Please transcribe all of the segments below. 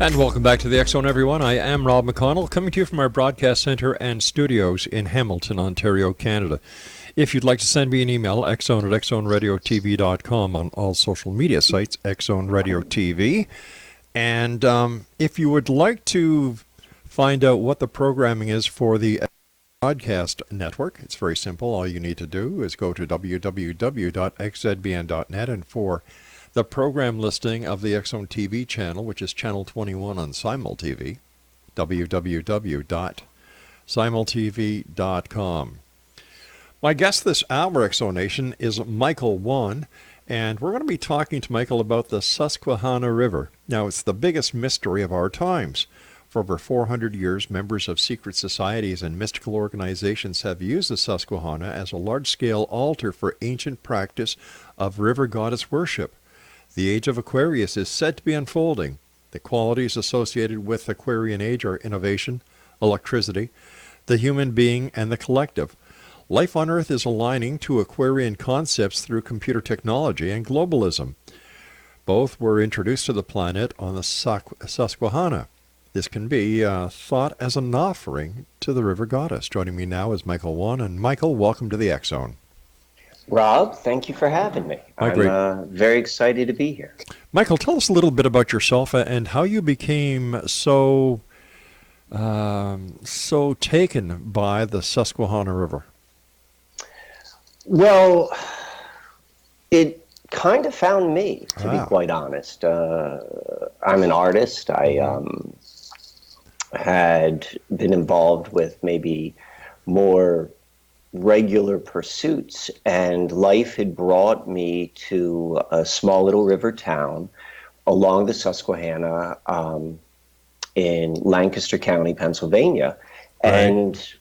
And welcome back to the X Zone, everyone. I am Rob McConnell, coming to you from our broadcast center and studios in Hamilton, Ontario, Canada. If you'd like to send me an email, xzone@xzoneradiotv.com, on all social media sites, Xzone Radio TV. And if you would like to find out what the programming is for the broadcast network, it's very simple. All you need to do is go to www.xzbn.net, and for the program listing of the X Zone TV channel, which is channel 21 on Simul TV, www.simultv.com. My guest this hour, X Zone Nation, is Michael Wann, and we're going to be talking to Michael about the Susquehanna River. Now, it's the biggest mystery of our times. For over 400 years, members of secret societies and mystical organizations have used the Susquehanna as a large-scale altar for ancient practice of river goddess worship. The age of Aquarius is said to be unfolding. The qualities associated with Aquarian age are innovation, electricity, the human being, and the collective. Life on Earth is aligning to Aquarian concepts through computer technology and globalism. Both were introduced to the planet on the Susquehanna. This can be thought as an offering to the river goddess. Joining me now is Michael Wann. And Michael, welcome to the X Zone. Rob, thank you for having me. I'm very excited to be here. Michael, tell us a little bit about yourself and how you became so taken by the Susquehanna River. Well, it kind of found me, to be quite honest. I'm an artist. I had been involved with maybe more regular pursuits, and life had brought me to a small little river town along the Susquehanna in Lancaster County, Pennsylvania. Right. And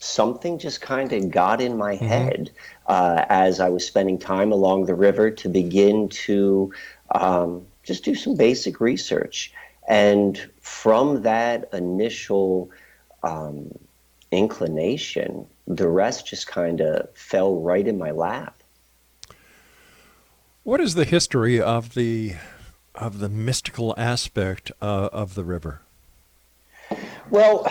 something just kind of got in my head as I was spending time along the river to begin to just do some basic research. And from that initial inclination, the rest just kind of fell right in my lap. What is the history of the mystical aspect of the river? Well,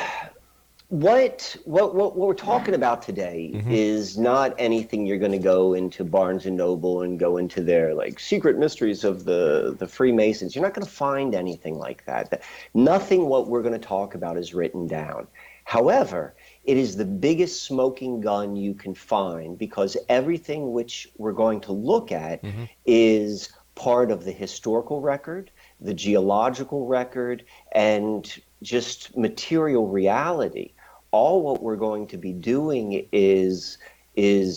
what we're talking about today is not anything you're going to go into Barnes and Noble and go into their like secret mysteries of the Freemasons. You're not going to find anything like that. Nothing what we're going to talk about is written down. However, it is the biggest smoking gun you can find, because everything which we're going to look at is part of the historical record, the geological record, and just material reality. All what we're going to be doing is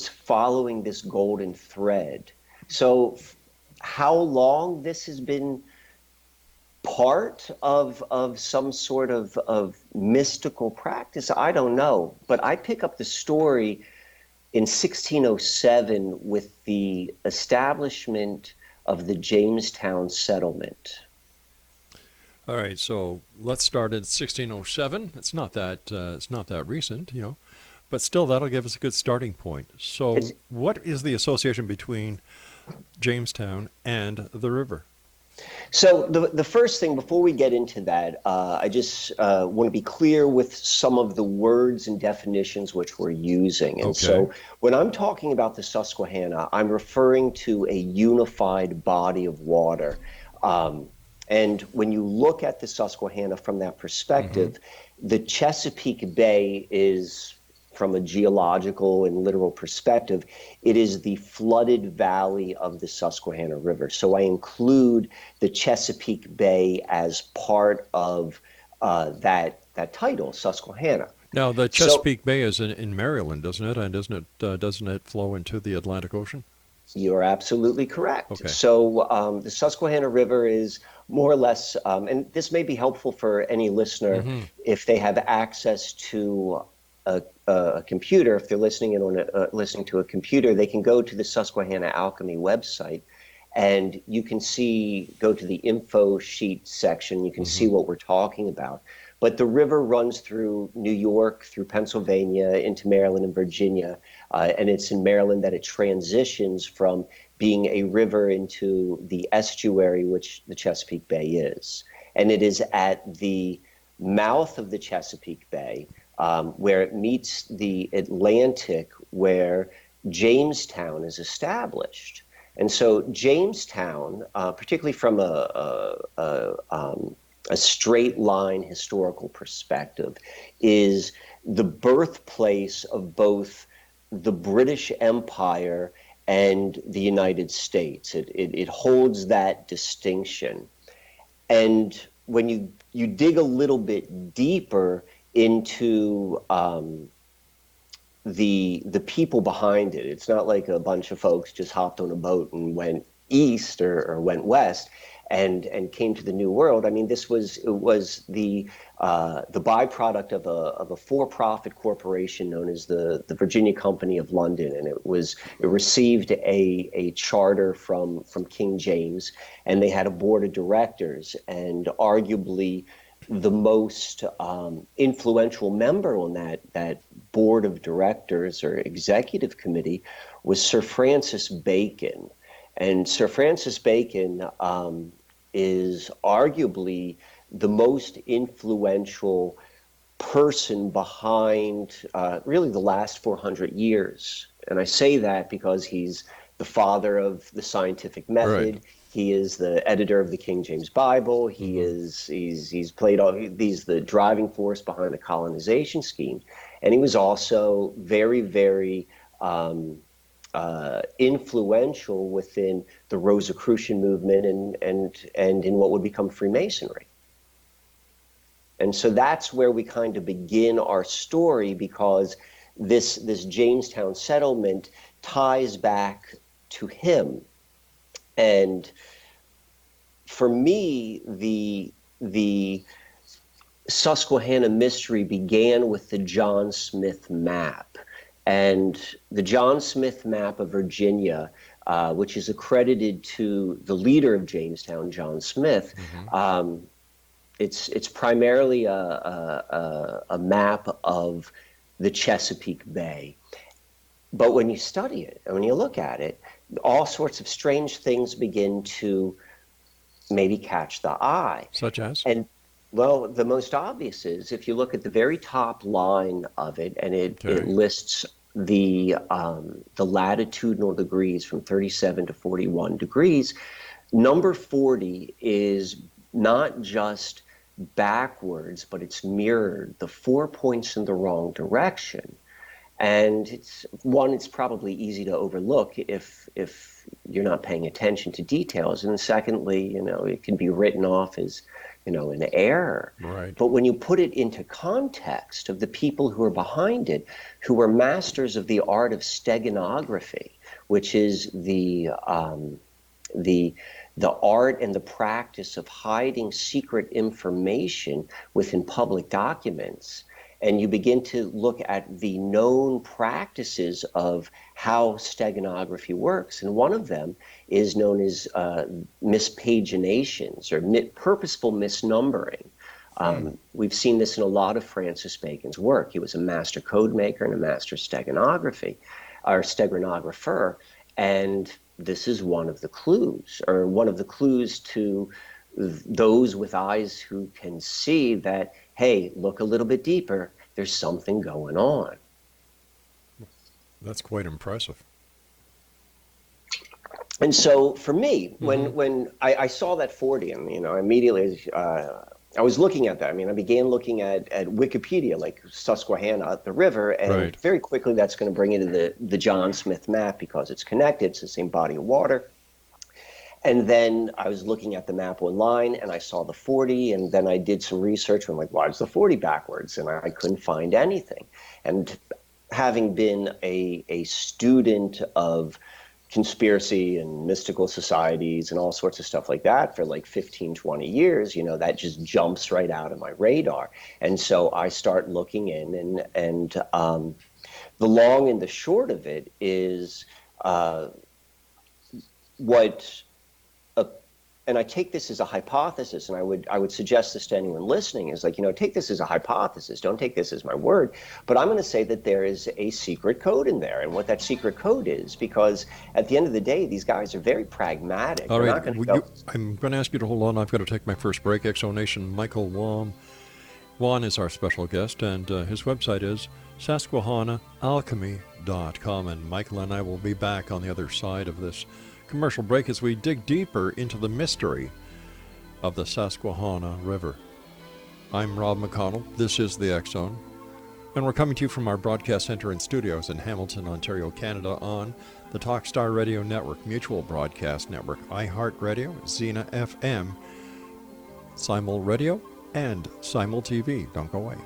following this golden thread. So how long this has been part of some sort of mystical practice, I don't know. But I pick up the story in 1607 with the establishment of the Jamestown settlement. All right, so let's start at 1607. It's not that recent, but still that'll give us a good starting point. So what is the association between Jamestown and the river? So the first thing, before we get into that, I just want to be clear with some of the words and definitions which we're using. And so when I'm talking about the Susquehanna, I'm referring to a unified body of water. And when you look at the Susquehanna from that perspective, the Chesapeake Bay is, from a geological and literal perspective, it is the flooded valley of the Susquehanna River. So I include the Chesapeake Bay as part of that title, Susquehanna. Now, the Chesapeake Bay is in Maryland, doesn't it? And doesn't it flow into the Atlantic Ocean? You're absolutely correct. Okay. So the Susquehanna River is more or less, and this may be helpful for any listener if they have access to a computer. If they're listening to a computer, they can go to the Susquehanna Alchemy website, and you can go to the info sheet section. You can see what we're talking about. But the river runs through New York, through Pennsylvania, into Maryland and Virginia, and it's in Maryland that it transitions from being a river into the estuary, which the Chesapeake Bay is. and it is at the mouth of the Chesapeake Bay, where it meets the Atlantic, where Jamestown is established. And so Jamestown, particularly from a straight line historical perspective, is the birthplace of both the British Empire and the United States. It holds that distinction. And when you dig a little bit deeper into the people behind it, it's not like a bunch of folks just hopped on a boat and went east or went west and came to the New World. I mean, it was the byproduct of a for-profit corporation known as the Virginia Company of London, and it received a charter from King James, and they had a board of directors, and arguably the most influential member on that board of directors or executive committee was Sir Francis Bacon. And Sir Francis Bacon is arguably the most influential person behind really the last 400 years. And I say that because he's the father of the scientific method. Right. He is the editor of the King James Bible. He's played he's the driving force behind the colonization scheme. And he was also very, very influential within the Rosicrucian movement and in what would become Freemasonry. And so that's where we kind of begin our story, because this Jamestown settlement ties back to him. And for me, the Susquehanna mystery began with the John Smith map. And the John Smith map of Virginia, which is accredited to the leader of Jamestown, John Smith, it's primarily a map of the Chesapeake Bay. But when you study it and when you look at it, all sorts of strange things begin to maybe catch the eye. Such as? And well, the most obvious is if you look at the very top line of it, and it lists the latitudinal degrees from 37 to 41 degrees. Number 40 is not just backwards, but it's mirrored. The 4 points in the wrong direction. And it's probably easy to overlook if you're not paying attention to details. And secondly, it can be written off as an error. Right. But when you put it into context of the people who are behind it, who were masters of the art of steganography, which is the art and the practice of hiding secret information within public documents, and you begin to look at the known practices of how steganography works. And one of them is known as mispaginations or purposeful misnumbering. We've seen this in a lot of Francis Bacon's work. He was a master code maker and a master steganographer. And this is one of the clues to those with eyes who can see that, hey, look a little bit deeper, there's something going on. That's quite impressive. And so for me, when I saw that 40, and immediately I was looking at that. I mean, I began looking at Wikipedia, like Susquehanna, the river, and very quickly that's going to bring you to the John Smith map because it's connected. It's the same body of water. And then I was looking at the map online, and I saw the 40, and then I did some research. I'm like, why is the 40 backwards? And I couldn't find anything. And having been a student of conspiracy and mystical societies and all sorts of stuff like that for like 15, 20 years, that just jumps right out of my radar. And so I start looking in, and the long and the short of it is what and I take this as a hypothesis, and I would suggest this to anyone listening, is like, take this as a hypothesis. Don't take this as my word. But I'm going to say that there is a secret code in there, and what that secret code is, because at the end of the day, these guys are very pragmatic. All They're right, not going to go. I'm going to ask you to hold on. I've got to take my first break. Exonation, Michael Wann. Wann is our special guest, and his website is susquehannaalchemy.com. And Michael and I will be back on the other side of this commercial break as we dig deeper into the mystery of the Susquehanna River. I'm Rob McConnell. This is the X Zone, and we're coming to you from our broadcast center and studios in Hamilton, Ontario, Canada, on the Talkstar Radio Network, Mutual Broadcast Network, iHeartRadio, Xena FM, Simul Radio, and Simul TV. Don't go away.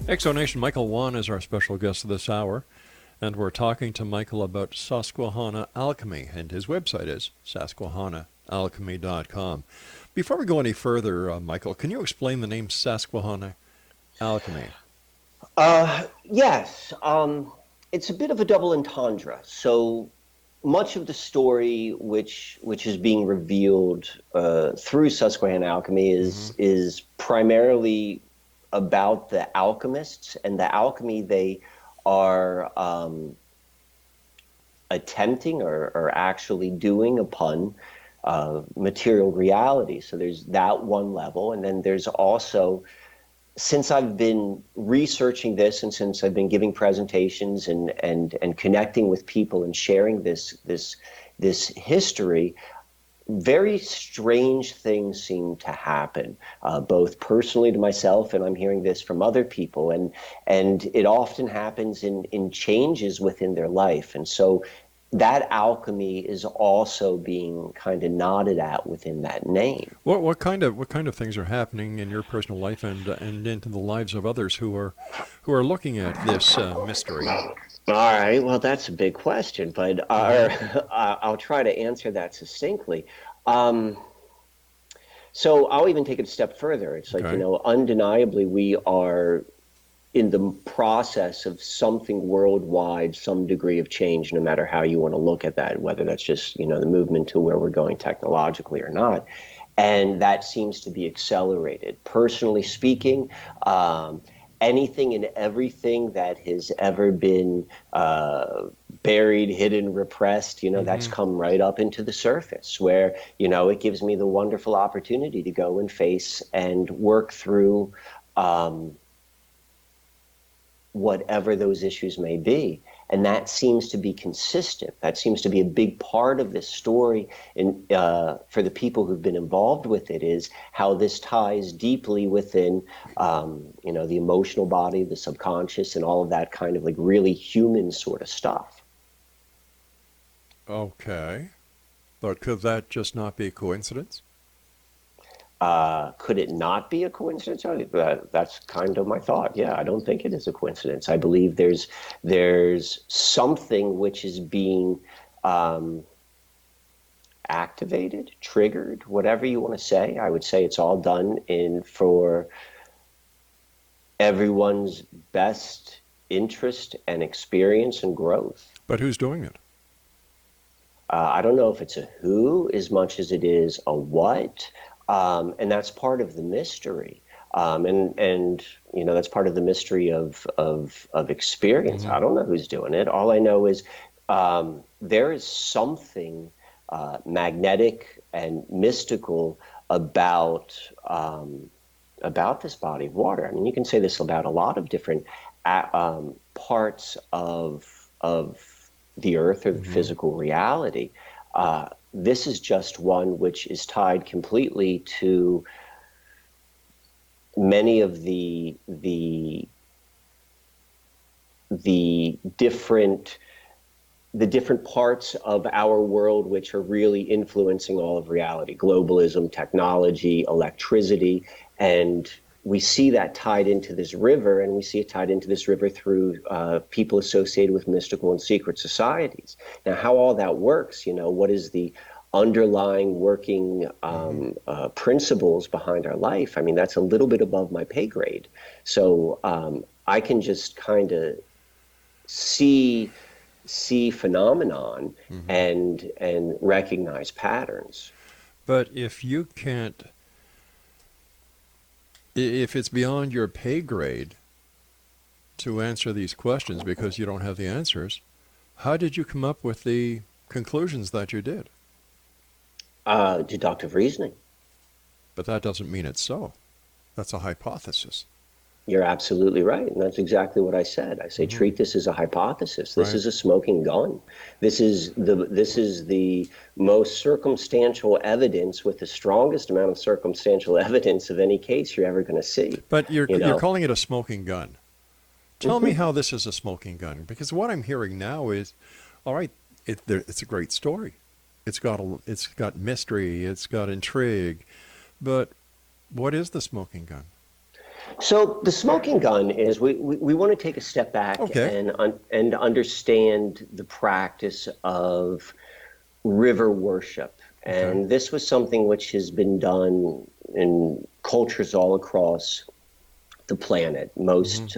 Exonation, Michael Wann is our special guest this hour, and we're talking to Michael about Susquehanna Alchemy, and his website is susquehannaalchemy.com. Before we go any further, Michael, can you explain the name Susquehanna Alchemy? Yes. It's a bit of a double entendre. So much of the story which is being revealed through Susquehanna Alchemy is primarily about the alchemists and the alchemy they are attempting or actually doing upon material reality. So there's that one level, and then there's also, since I've been researching this and since I've been giving presentations and connecting with people and sharing this history, very strange things seem to happen, both personally to myself, and I'm hearing this from other people, and it often happens in changes within their life. And so that alchemy is also being kind of nodded at within that name. What kind of things are happening in your personal life and into the lives of others who are looking at this mystery? All right, well, that's a big question, but I'll try to answer that succinctly. So I'll even take it a step further. It's like, undeniably we are in the process of something worldwide, some degree of change, no matter how you want to look at that, whether that's just, the movement to where we're going technologically or not. And that seems to be accelerated. Personally speaking, anything and everything that has ever been buried, hidden, repressed, that's come right up into the surface, where, it gives me the wonderful opportunity to go and face and work through whatever those issues may be. And that seems to be consistent. That seems to be a big part of this story. And for the people who've been involved with it, is how this ties deeply within, the emotional body, the subconscious, and all of that kind of like really human sort of stuff. Okay. But could that just not be a coincidence? Could it not be a coincidence? That's kind of my thought. Yeah, I don't think it is a coincidence. I believe there's something which is being activated, triggered, whatever you want to say. I would say it's all done for everyone's best interest and experience and growth. But who's doing it? I don't know if it's a who as much as it is a what. And that's part of the mystery. And that's part of the mystery of experience. I don't know who's doing it. All I know is there is something magnetic and mystical about this body of water. I mean, you can say this about a lot of different parts of the earth or the physical reality. This is just one which is tied completely to many of the different the different parts of our world which are really influencing all of reality: globalism, technology, electricity. And we see that tied into this river, and we see it tied into this river through people associated with mystical and secret societies. Now, how all that works, what is the underlying working principles behind our life? I mean, that's a little bit above my pay grade. So I can just kind of see phenomenon and recognize patterns. But if it's beyond your pay grade to answer these questions because you don't have the answers, how did you come up with the conclusions that you did? Deductive reasoning. But that doesn't mean it's so. That's a hypothesis. You're absolutely right, and that's exactly what I said. I say treat this as a hypothesis. This is a smoking gun. This is the most circumstantial evidence, with the strongest amount of circumstantial evidence of any case you're ever going to see. But you're calling it a smoking gun. Tell me how this is a smoking gun, because what I'm hearing now is, all right, it's a great story. It's got mystery, it's got intrigue, but what is the smoking gun? So the smoking gun is we want to take a step back and understand the practice of river worship. And this was something which has been done in cultures all across the planet, most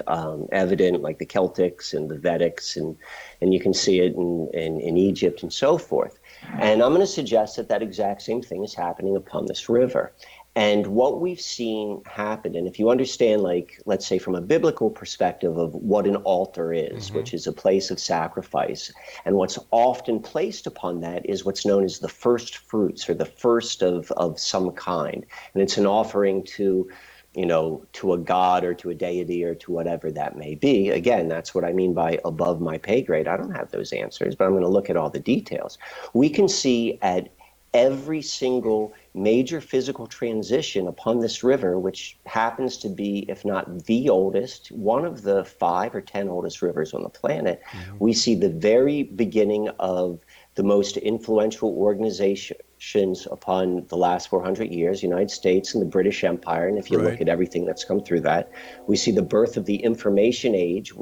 evident like the Celtics and the Vedics, and you can see it in Egypt and so forth. And I'm going to suggest that exact same thing is happening upon this river. And what we've seen happen, and if you understand, like, let's say from a biblical perspective of what an altar is, which is a place of sacrifice, and what's often placed upon that is what's known as the first fruits, or the first of some kind. And it's an offering to a god or to a deity or to whatever that may be. Again, that's what I mean by above my pay grade. I don't have those answers, but I'm going to look at all the details. We can see at every single major physical transition upon this river, which happens to be, if not the oldest, one of the 5 or 10 oldest rivers on the planet, we see the very beginning of the most influential organizations upon the last 400 years, United States and the British Empire. And if you look at everything that's come through that, we see the birth of the information age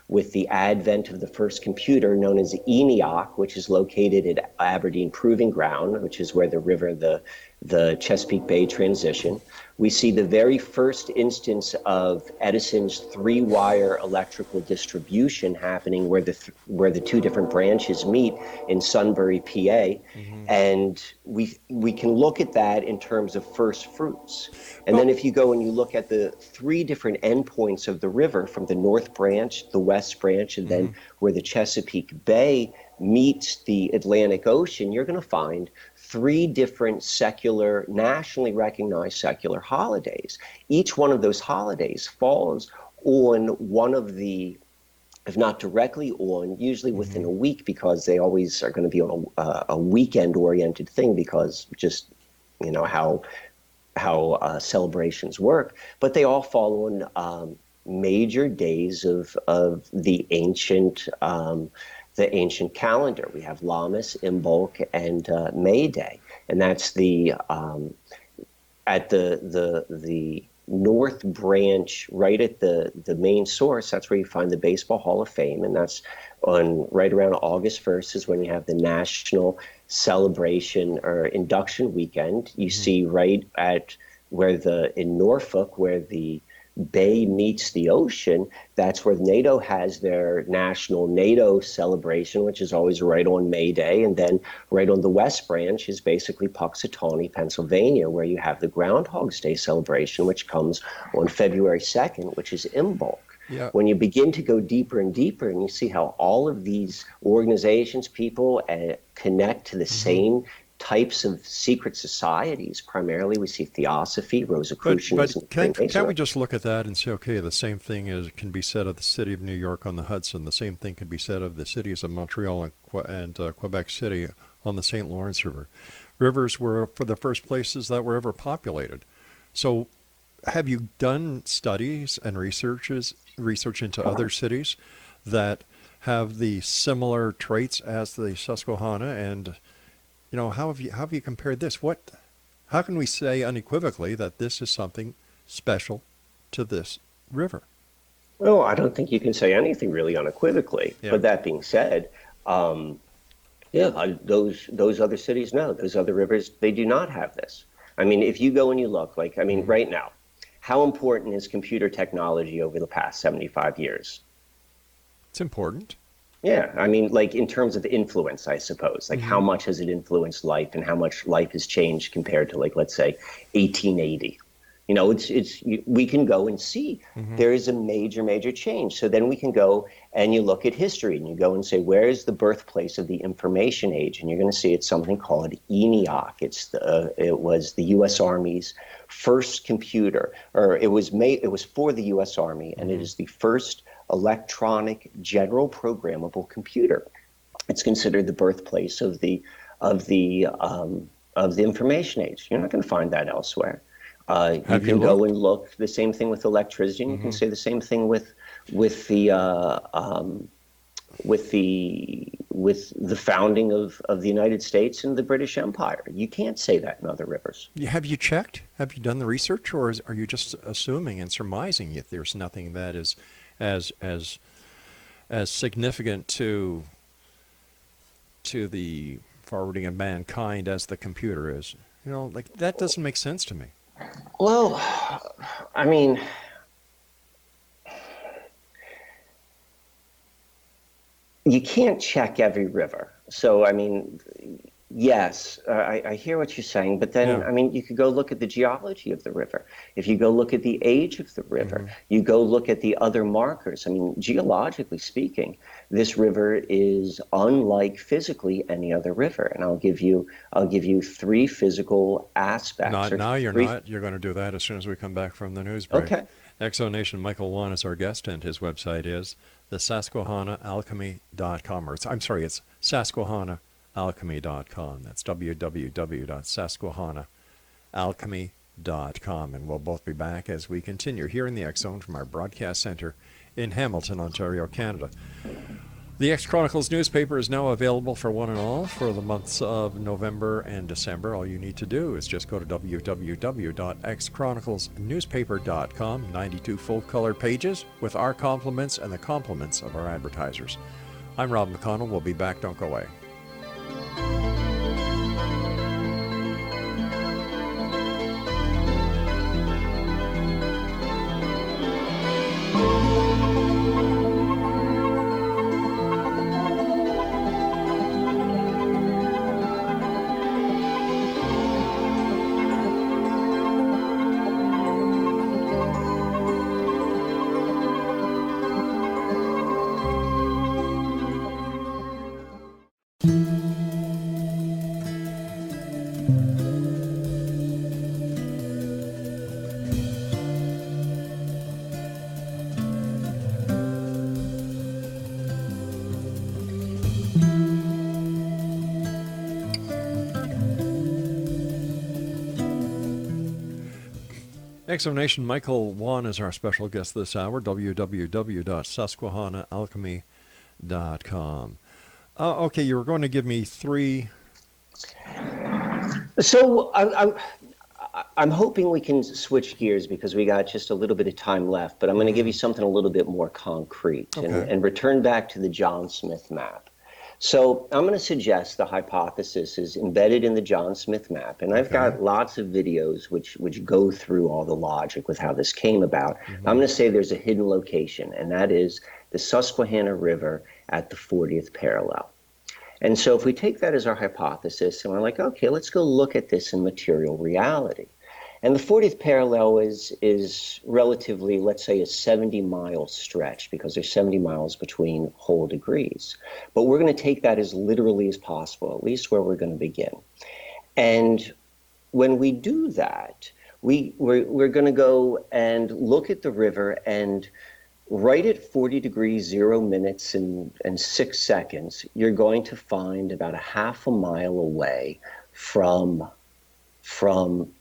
with the advent of the first computer, known as ENIAC, which is located at Aberdeen Proving Ground, which is where the river, the Chesapeake Bay transition. We see the very first instance of Edison's 3-wire electrical distribution happening where the two different branches meet in Sunbury, PA. And we can look at that in terms of first fruits. And then if you go and you look at the 3 different endpoints of the river, from the North Branch, the West Branch, and then where the Chesapeake Bay meets the Atlantic Ocean, you're going to find 3 different secular, nationally recognized secular holidays. Each one of those holidays falls on one of the, if not directly on, usually within a week, because they always are going to be on a weekend-oriented thing, because just how celebrations work. But they all fall on major days of the ancient calendar. We have Lammas, Imbolc, and May Day, and that's at the North Branch, right at the main source. That's where you find the Baseball Hall of Fame, and that's on right around August 1st is when you have the national celebration or induction weekend. You see right at in Norfolk, where the bay meets the ocean, that's where NATO has their national NATO celebration, which is always right on May Day. And then right on the West Branch is basically Puxatawney, Pennsylvania, where you have the Groundhog's Day celebration, which comes on February 2nd, which is Imbolc. Yeah. When you begin to go deeper and deeper, and you see how all of these organizations, people connect to the same types of secret societies. Primarily, we see theosophy, Rosicrucianism. But can't we just look at that and say, okay, the same thing can be said of the city of New York on the Hudson. The same thing can be said of the cities of Montreal and Quebec City on the St. Lawrence River. Rivers were for the first places that were ever populated. So have you done studies and research into other cities that have the similar traits as the Susquehanna? And how have you compared this? How can we say unequivocally that this is something special to this river? Well, I don't think you can say anything really unequivocally. Yeah. But that being said, those other cities, no, those other rivers, they do not have this. I mean, if you go and you look, right now, how important is computer technology over the past 75 years? It's important. Yeah, I mean, in terms of influence, I suppose, how much has it influenced life and how much life has changed compared to, let's say, 1880. We can go and see there is a major change. So then we can go and you look at history and you go and say, where is the birthplace of the information age? And you're going to see it's something called ENIAC. It was the U.S. Army's first computer, or it was for the U.S. Army, and it is the first electronic general programmable computer. It's considered the birthplace of the information age. You're not going to find that elsewhere. You can go and look. The same thing with electricity. And you can say the same thing with the founding of the United States and the British Empire. You can't say that in other rivers. Have you checked? Have you done the research, or are you just assuming and surmising if there's nothing that is as significant to the forwarding of mankind as the computer is? That doesn't make sense to me. Well, I mean, you can't check every river. So, I mean, yes, I hear what you're saying, but then, I mean, you could go look at the geology of the river. If you go look at the age of the river, you go look at the other markers. I mean, geologically speaking, this river is unlike physically any other river. And I'll give you 3 physical aspects. You're not. You're going to do that as soon as we come back from the news break. Okay. Exonation Michael Wann is our guest, and his website is the Susquehanna.alchemy.com. It's Susquehanna.alchemy.com. That's www.susquehanna.alchemy.com. And we'll both be back as we continue here in the X Zone from our broadcast center in Hamilton, Ontario, Canada. The X Chronicles newspaper is now available for one and all for the months of November and December. All you need to do is just go to www.xchroniclesnewspaper.com. 92 full-color pages with our compliments and the compliments of our advertisers. I'm Rob McConnell. We'll be back. Don't go away. Exonation Michael Wann is our special guest this hour, www.susquehannaalchemy.com. Okay, you were going to give me 3. So I'm hoping we can switch gears because we got just a little bit of time left, but I'm going to give you something a little bit more concrete and return back to the John Smith map. So I'm going to suggest the hypothesis is embedded in the John Smith map, and I've got lots of videos which go through all the logic with how this came about. I'm going to say there's a hidden location, and that is the Susquehanna River at the 40th parallel. And so if we take that as our hypothesis, and we're like, okay, let's go look at this in material reality. And the 40th parallel is relatively, let's say, a 70-mile stretch because there's 70 miles between whole degrees. But we're going to take that as literally as possible, at least where we're going to begin. And when we do that, we're going to go and look at the river, and right at 40 degrees, 0 minutes and 6 seconds, you're going to find about a half a mile away from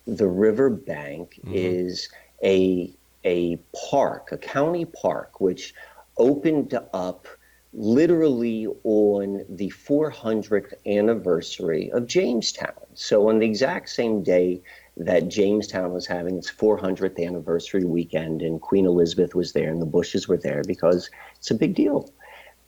the river bank is a park, a county park, which opened up literally on the 400th anniversary of Jamestown. So on the exact same day that Jamestown was having its 400th anniversary weekend, and Queen Elizabeth was there and the Bushes were there because it's a big deal.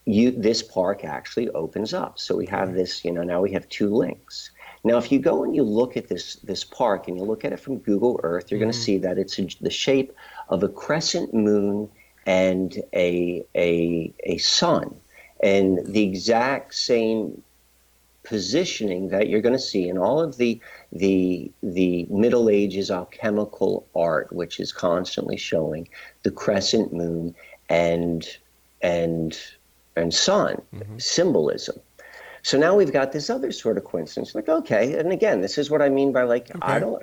This park actually opens up. So we have this, now we have two links. Now, if you go and you look at this park and you look at it from Google Earth, you're going to see that it's the shape of a crescent moon and a sun, and the exact same positioning that you're going to see in all of the Middle Ages alchemical art, which is constantly showing the crescent moon and sun symbolism. So now we've got this other sort of coincidence. Like, okay, and again, this is what I mean by like,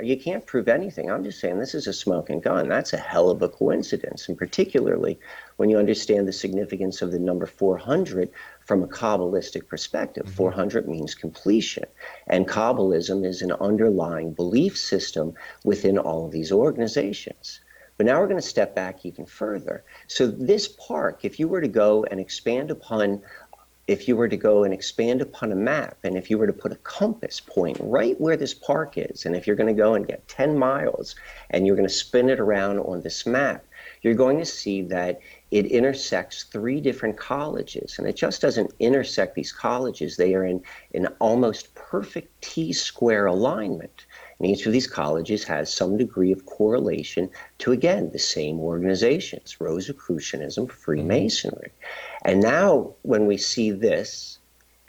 you can't prove anything. I'm just saying this is a smoking gun. That's a hell of a coincidence. And particularly when you understand the significance of the number 400 from a Kabbalistic perspective. 400 means completion. And Kabbalism is an underlying belief system within all of these organizations. But now we're going to step back even further. So this park, if you were to go and expand upon a map, and if you were to put a compass point right where this park is, and if you're going to go and get 10 miles and you're going to spin it around on this map, you're going to see that it intersects 3 different colleges. And it just doesn't intersect these colleges. They are in an almost perfect T-square alignment. And each of these colleges has some degree of correlation to, again, the same organizations: Rosicrucianism, Freemasonry. And now when we see this,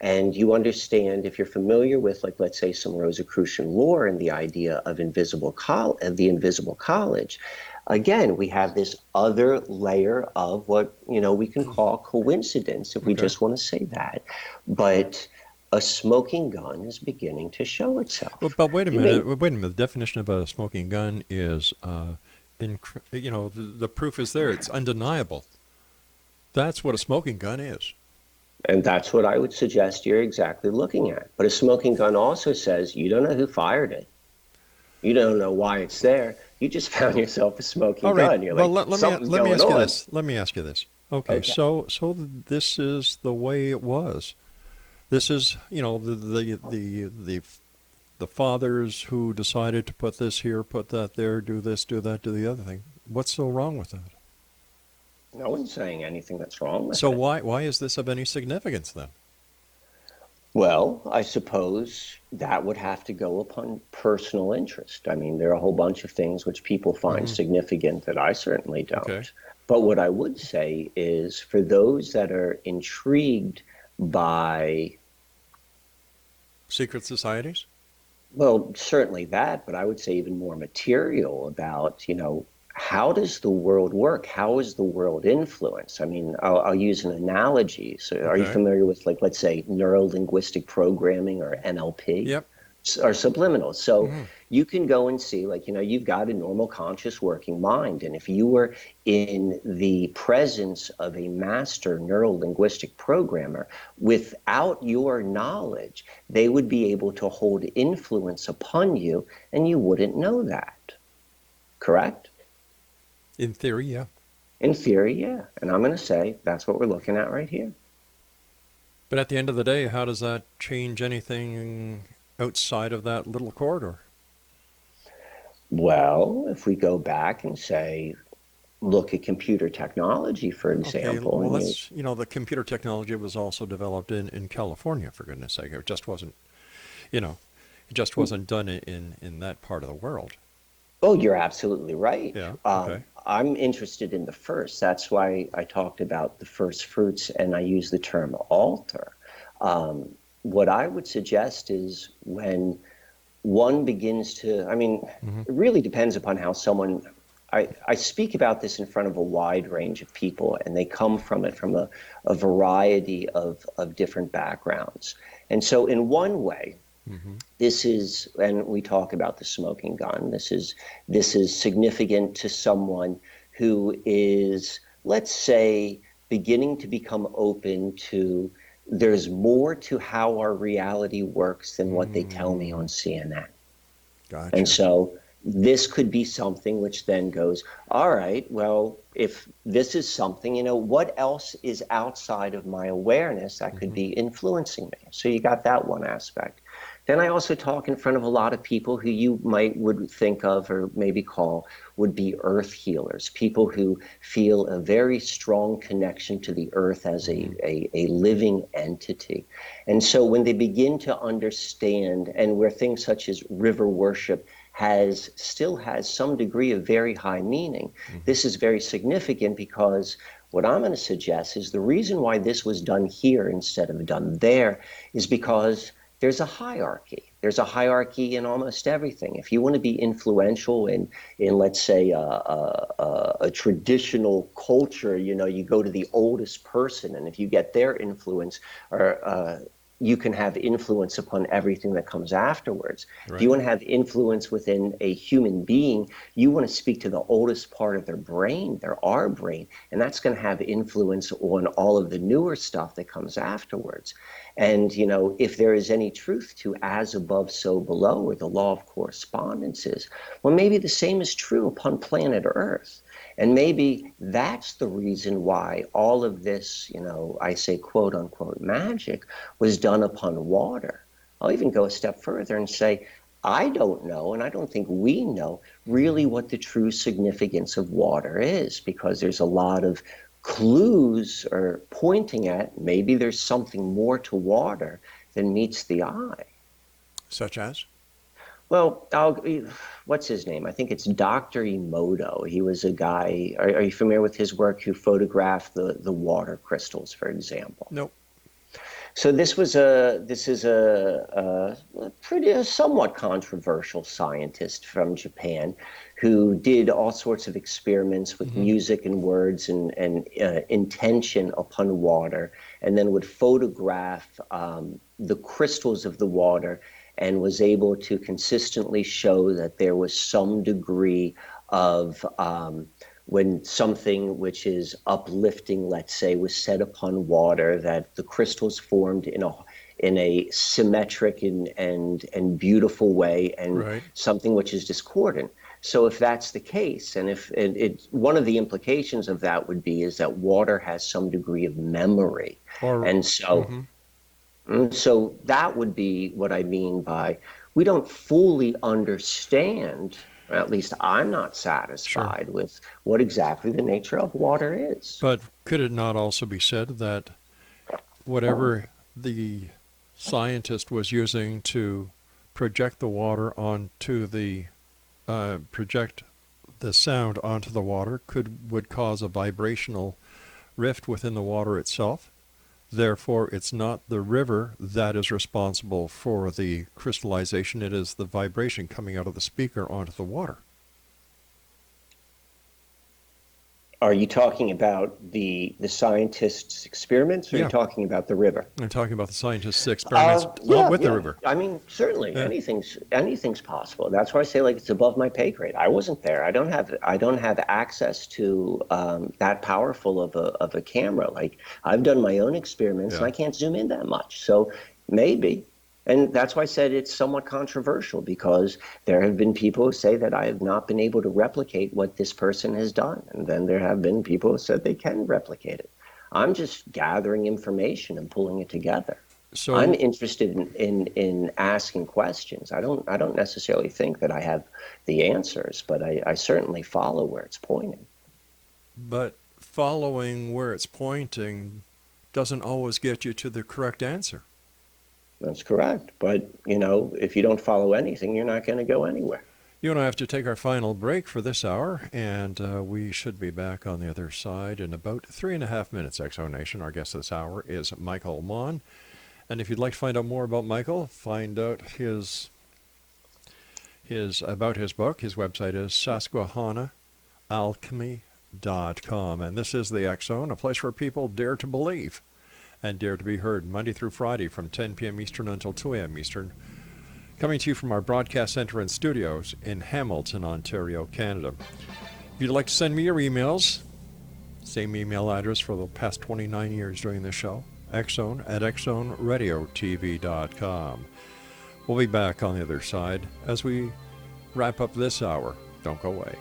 and you understand, if you're familiar with, like, let's say, some Rosicrucian lore and the idea of the invisible college, again, we have this other layer of what, we can call coincidence, if we just want to say that. But a smoking gun is beginning to show itself. Well, but wait a minute. The definition of a smoking gun is, the proof is there. It's undeniable. That's what a smoking gun is. And that's what I would suggest you're exactly looking at. But a smoking gun also says you don't know who fired it. You don't know why it's there. You just found yourself a smoking gun. You're like, let me ask you this. Let me ask you this. Okay. So this is the way it was. This is, the fathers who decided to put this here, put that there, do this, do that, do the other thing. What's so wrong with that? No one's saying anything that's wrong with it. So why is this of any significance then? Well, I suppose that would have to go upon personal interest. I mean, there are a whole bunch of things which people find significant that I certainly don't. Okay. But what I would say is, for those that are intrigued by secret societies? Well, certainly that, but I would say even more material about, how does the world work? How is the world influenced? I mean, I'll use an analogy. So are you familiar with, like, let's say, neuro-linguistic programming, or NLP? Yep. Or subliminals. So you can go and see, like, you've got a normal conscious working mind. And if you were in the presence of a master neuro-linguistic programmer, without your knowledge, they would be able to hold influence upon you, and you wouldn't know that. Correct? In theory, yeah. In theory, yeah. And I'm going to say that's what we're looking at right here. But at the end of the day, how does that change anything outside of that little corridor? Well, if we go back and say, look at computer technology, for example. Okay, well, the computer technology was also developed in California, for goodness sake. It just wasn't, done in that part of the world. Oh, you're absolutely right. Yeah. Okay. I'm interested in the first. That's why I talked about the first fruits, and I use the term altar. What I would suggest is, when one begins to, it really depends upon how someone, I speak about this in front of a wide range of people, and they come from it from a variety of different backgrounds. And so in one way, this is, and we talk about the smoking gun, this is significant to someone who is, let's say, beginning to become open to, there's more to how our reality works than what they tell me on CNN. Gotcha. And so this could be something which then goes, all right, well, if this is something, what else is outside of my awareness that could be influencing me? So you got that one aspect. Then I also talk in front of a lot of people who you would think of or maybe call would be earth healers, people who feel a very strong connection to the earth as a living entity. And so when they begin to understand, and where things such as river worship still has some degree of very high meaning, this is very significant, because what I'm going to suggest is the reason why this was done here instead of done there is because there's a hierarchy. There's a hierarchy in almost everything. If you want to be influential in let's say, a traditional culture, you go to the oldest person, and if you get their influence, or you can have influence upon everything that comes afterwards. Right. If you want to have influence within a human being, you want to speak to the oldest part of their brain, our brain, and that's going to have influence on all of the newer stuff that comes afterwards. And, if there is any truth to as above, so below, or the law of correspondences, well, maybe the same is true upon planet Earth. And maybe that's the reason why all of this, I say quote unquote magic was done upon water. I'll even go a step further and say, I don't know, and I don't think we know really what the true significance of water is, because there's a lot of clues are pointing at maybe there's something more to water than meets the eye. Such as? Well, what's his name? I think it's Dr. Emoto. He was a guy, are you familiar with his work, who photographed the water crystals, for example? Nope. So this is a somewhat controversial scientist from Japan who did all sorts of experiments with music and words and intention upon water, and then would photograph the crystals of the water, and was able to consistently show that there was some degree of when something which is uplifting, let's say, was set upon water, that the crystals formed in a symmetric and beautiful way, and something which is discordant. So if that's the case, and if one of the implications of that would be is that water has some degree of memory, and so. So that would be what I mean by we don't fully understand, or at least I'm not satisfied with what exactly the nature of water is. But could it not also be said that whatever the scientist was using to project the water onto project the sound onto the water would cause a vibrational rift within the water itself? Therefore, it's not the river that is responsible for the crystallization. It is the vibration coming out of the speaker onto the water. Are you talking about the scientist's experiments, or are you talking about the river? I'm talking about the scientist's experiments with the river. I mean, certainly anything's possible. That's why I say, like, it's above my pay grade. I wasn't there. I don't have access to that powerful of a camera. Like, I've done my own experiments, and I can't zoom in that much. So maybe. And that's why I said it's somewhat controversial, because there have been people who say that I have not been able to replicate what this person has done. And then there have been people who said they can replicate it. I'm just gathering information and pulling it together. So I'm interested in asking questions. I don't necessarily think that I have the answers, but I certainly follow where it's pointing. But following where it's pointing doesn't always get you to the correct answer. That's correct. But, if you don't follow anything, you're not going to go anywhere. You and I have to take our final break for this hour, and we should be back on the other side in about 3.5 minutes, Exonation. Our guest this hour is Michael Wann. And if you'd like to find out more about Michael, find out about his book, his website is Susquehanna Alchemy.com. And this is the X-Zone, a place where people dare to believe and dare to be heard, Monday through Friday from 10 p.m. Eastern until 2 a.m. Eastern, coming to you from our broadcast center and studios in Hamilton, Ontario, Canada. If you'd like to send me your emails, same email address for the past 29 years doing this show, xzone@xzoneradiotv.com. We'll be back on the other side as we wrap up this hour. Don't go away.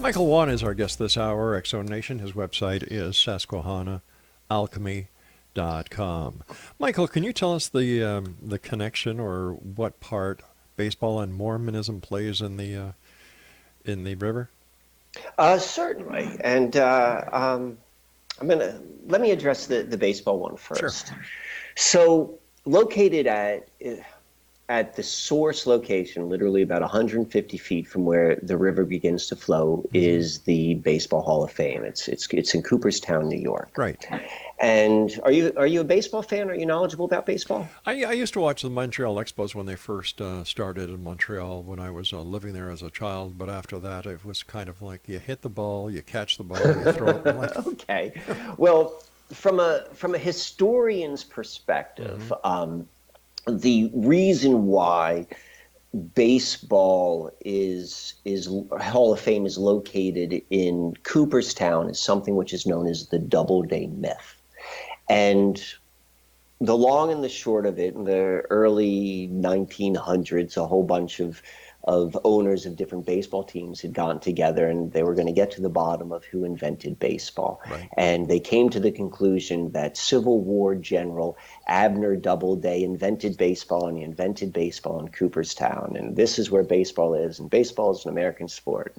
Michael Wann is our guest this hour, X-Zone Nation. His website is susquehannaalchemy.com. Michael, can you tell us the connection or what part baseball and Mormonism plays in the river? Certainly, and let me address the baseball one first. Sure. So, located at the source location, literally about 150 feet from where the river begins to flow, is the Baseball Hall of Fame. It's in Cooperstown, New York. Right. And are you a baseball fan? Are you knowledgeable about baseball? I used to watch the Montreal Expos when they first started in Montreal when I was living there as a child. But after that, it was kind of like you hit the ball, you catch the ball, you throw it. Okay. Well, from a historian's perspective, the reason why baseball is Hall of Fame is located in Cooperstown is something which is known as the Doubleday myth. And the long and the short of it, in the early 1900s, a whole bunch of owners of different baseball teams had gotten together, and they were going to get to the bottom of who invented baseball. Right. And they came to the conclusion that Civil War General Abner Doubleday invented baseball, and he invented baseball in Cooperstown. And this is where baseball is, and baseball is an American sport.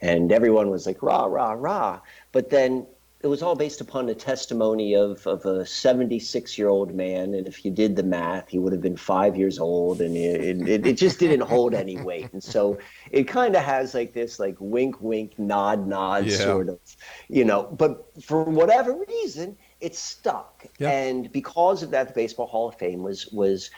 And everyone was like, rah, rah, rah. But then it was all based upon the testimony of a 76-year-old man, and if you did the math, he would have been 5 years old, and it just didn't hold any weight. And so it kind of has like this like wink, wink, nod, nod sort of, but for whatever reason, it stuck. Yeah. And because of that, the Baseball Hall of Fame was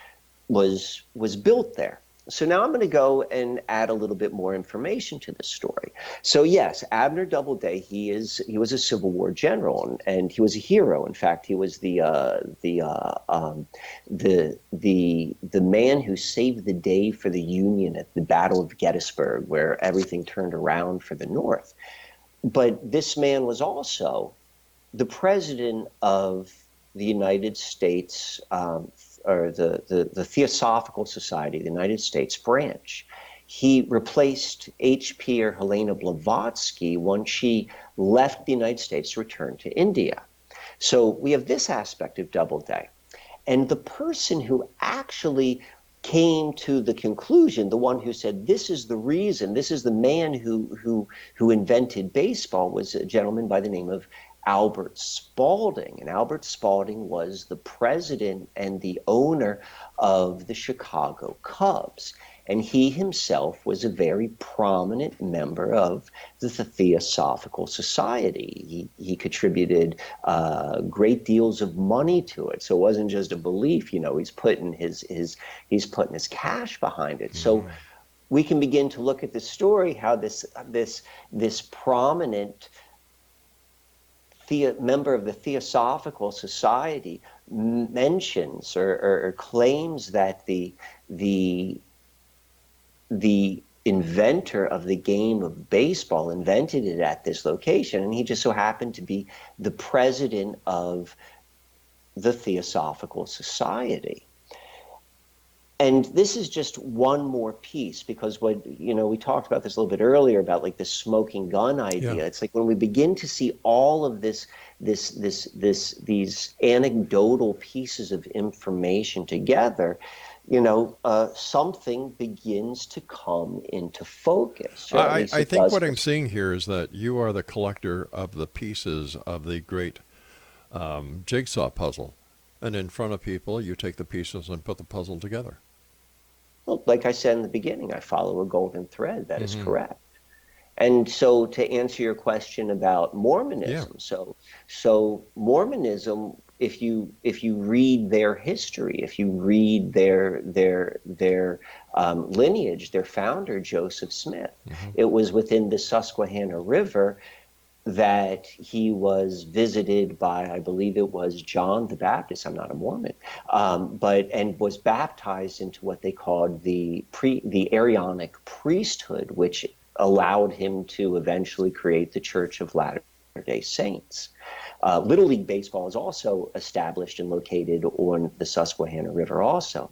built there. So now I'm going to go and add a little bit more information to the story. So yes, Abner Doubleday, he was a Civil War general, and he was a hero. In fact, he was the man who saved the day for the Union at the Battle of Gettysburg, where everything turned around for the North. But this man was also the president of the United States, or the Theosophical Society, the United States branch. He replaced H.P. or Helena Blavatsky once she left the United States to return to India. So we have this aspect of Doubleday. And the person who actually came to the conclusion, the one who said, this is the reason, this is the man who invented baseball, was a gentleman by the name of Albert Spalding. And Albert Spalding was the president and the owner of the Chicago Cubs. And he himself was a very prominent member of the Theosophical Society. He contributed great deals of money to it. So it wasn't just a belief, he's putting his cash behind it. So we can begin to look at the story, how this prominent member of the Theosophical Society mentions or claims that the inventor of the game of baseball invented it at this location, and he just so happened to be the president of the Theosophical Society. And this is just one more piece, because we talked about this a little bit earlier about like the smoking gun Yeah. idea. It's like when we begin to see all of these anecdotal pieces of information together, something begins to come into focus, or at least I it think does what for I'm seeing here is that you are the collector of the pieces of the great jigsaw puzzle. And in front of people, you take the pieces and put the puzzle together. Well, like I said in the beginning, I follow a golden thread. That is Hmm. correct. And so to answer your question about Yeah. Mormonism, so Mormonism, if you read their history, if you read their lineage, their founder Joseph Smith, Hmm. it was within the Susquehanna River that he was visited by, I believe it was John the Baptist. I'm not a Mormon, and was baptized into what they called the Aaronic priesthood, which allowed him to eventually create the Church of Latter-day Saints. Little League Baseball is also established and located on the Susquehanna River also.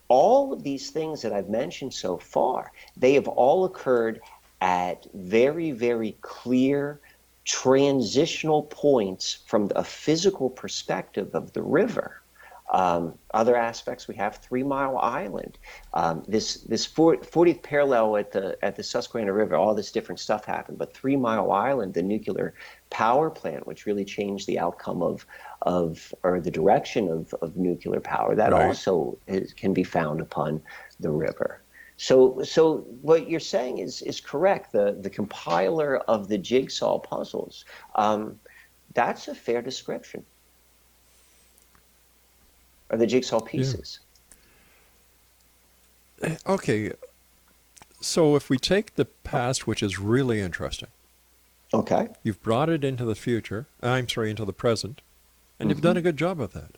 All of these things that I've mentioned so far, they have all occurred at very, very clear transitional points from a physical perspective of the river. Other aspects, we have 3 Mile Island. This 40th parallel at the Susquehanna River, all this different stuff happened. But 3 Mile Island, the nuclear power plant, which really changed the outcome or the direction of nuclear power, that Right. also can be found upon the river. So what you're saying is correct. The compiler of the jigsaw puzzles, that's a fair description, or the jigsaw Yeah. pieces. Okay. So if we take the past, which is really interesting, Okay. you've brought it into the future, into the present, and you've done Hmm. a good job of that.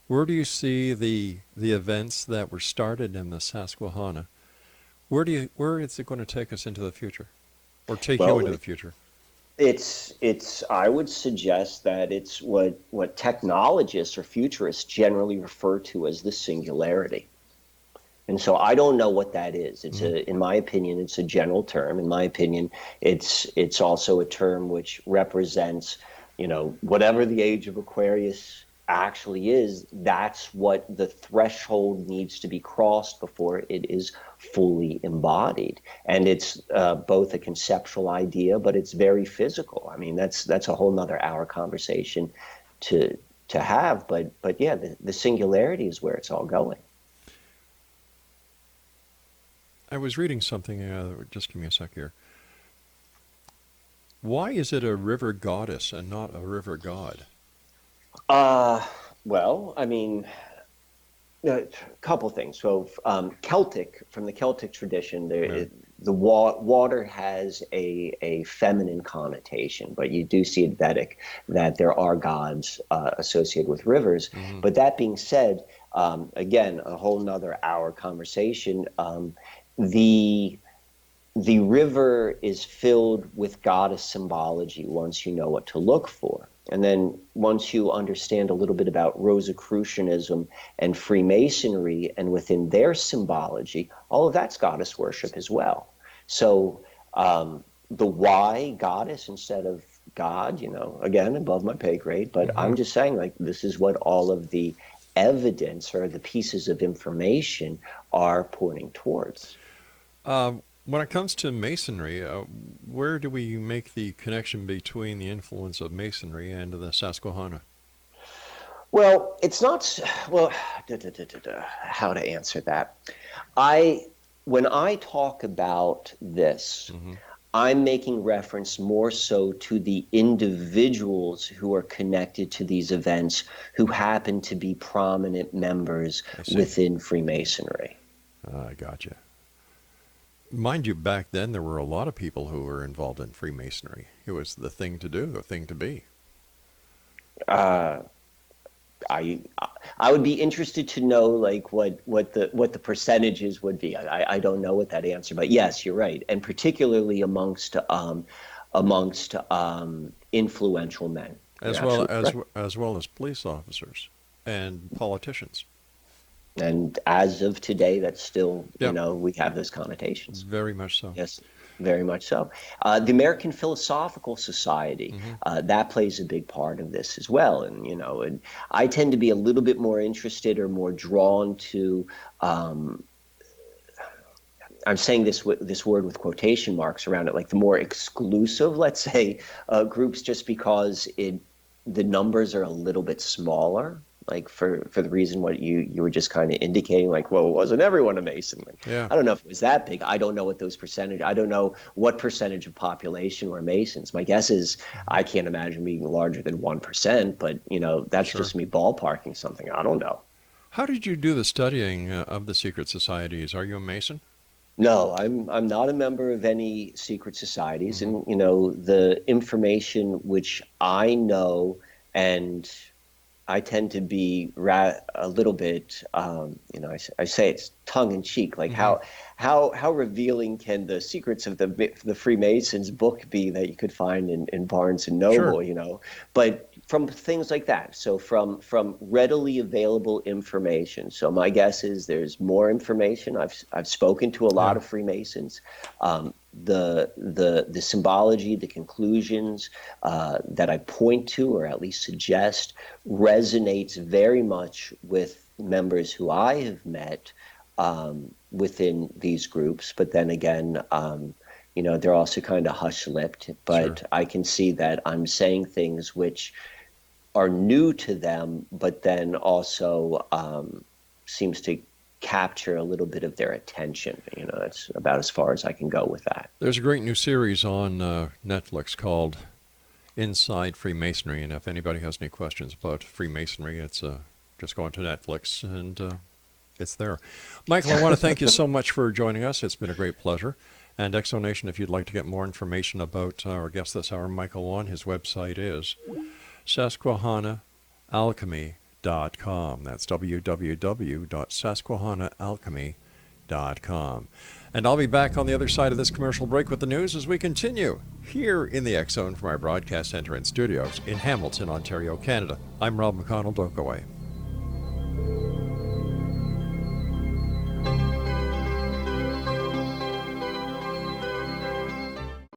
Where do you see the events that were started in the Susquehanna? Where is it going to take us into the future, or take you Well, into the future? it's I would suggest that it's what technologists or futurists generally refer to as the singularity. And so I don't know what that is. Mm. In my opinion, it's a general term. In my opinion, it's also a term which represents, whatever the age of Aquarius actually is. That's what the threshold needs to be crossed before it is fully embodied. And it's both a conceptual idea, but it's very physical. I mean, that's a whole nother hour conversation to have. But yeah, the singularity is where it's all going. I was reading something. Just give me a sec here. Why is it a river goddess and not a river god? Uh, well, I mean, a couple things. So, from the Celtic tradition, Yeah. water has a feminine connotation, but you do see it Vedic that there are gods associated with rivers. Hmm. But that being said, again, a whole nother hour conversation. The the river is filled with goddess symbology once you know what to look for. And then once you understand a little bit about Rosicrucianism and Freemasonry, and within their symbology, all of that's goddess worship as well. So the why goddess instead of God, again, above my pay grade, but Hmm. I'm just saying, like, this is what all of the evidence or the pieces of information are pointing towards. When it comes to masonry, where do we make the connection between the influence of masonry and the Susquehanna? Well, it's not, well, how to answer that. I, when I talk about this, Hmm. I'm making reference more so to the individuals who are connected to these events who happen to be prominent members I see. within Freemasonry. I gotcha. Mind you, back then there were a lot of people who were involved in Freemasonry. It was the thing to do, the thing to be. Uh, I I would be interested to know like what the percentages would be. I don't know what that answer, but yes, you're right, and particularly amongst influential men. You're As well absolutely as right. as well as police officers and politicians. And as of today, that's still, Yep. we have those connotations. Very much so. Yes, very much so. The American Philosophical Society, that plays a big part of this as well. And I tend to be a little bit more interested or more drawn to, I'm saying this word with quotation marks around it, like the more exclusive, let's say, groups, just because the numbers are a little bit smaller. Like for the reason what you were just kind of indicating, like, well, wasn't everyone a Mason? Like, Yeah. I don't know if it was that big. I don't know what those percentage. I don't know what percentage of population were Masons. My guess is I can't imagine being larger than 1%. But that's Sure. just me ballparking something. I don't know. How did you do the studying of the secret societies? Are you a Mason? No, I'm not a member of any secret societies, Mm-hmm. and the information which I know, and I tend to be a little bit, I say it's tongue in cheek, like Mm-hmm. how revealing can the secrets of the Freemasons book be that you could find in Barnes and Sure. Noble, but from things like that. So from readily available information. So my guess is there's more information. I've spoken to a lot Yeah. of Freemasons. The symbology, the conclusions that I point to or at least suggest resonates very much with members who I have met within these groups. But then again, they're also kind of hush-lipped. But Sure. I can see that I'm saying things which are new to them, but then also seems to capture a little bit of their attention. That's about as far as I can go with that. There's a great new series on Netflix called Inside Freemasonry, and if anybody has any questions about Freemasonry, it's just go onto Netflix and it's there. Michael, I want to thank you so much for joining us. It's been a great pleasure. And Exonation, if you'd like to get more information about our guest this hour, Michael Wann, his website is Susquehanna.alchemy.com. That's www.susquehannaalchemy.com. And I'll be back on the other side of this commercial break with the news as we continue here in the X Zone from our broadcast center and studios in Hamilton, Ontario, Canada. I'm Rob McConnell. Don't go away.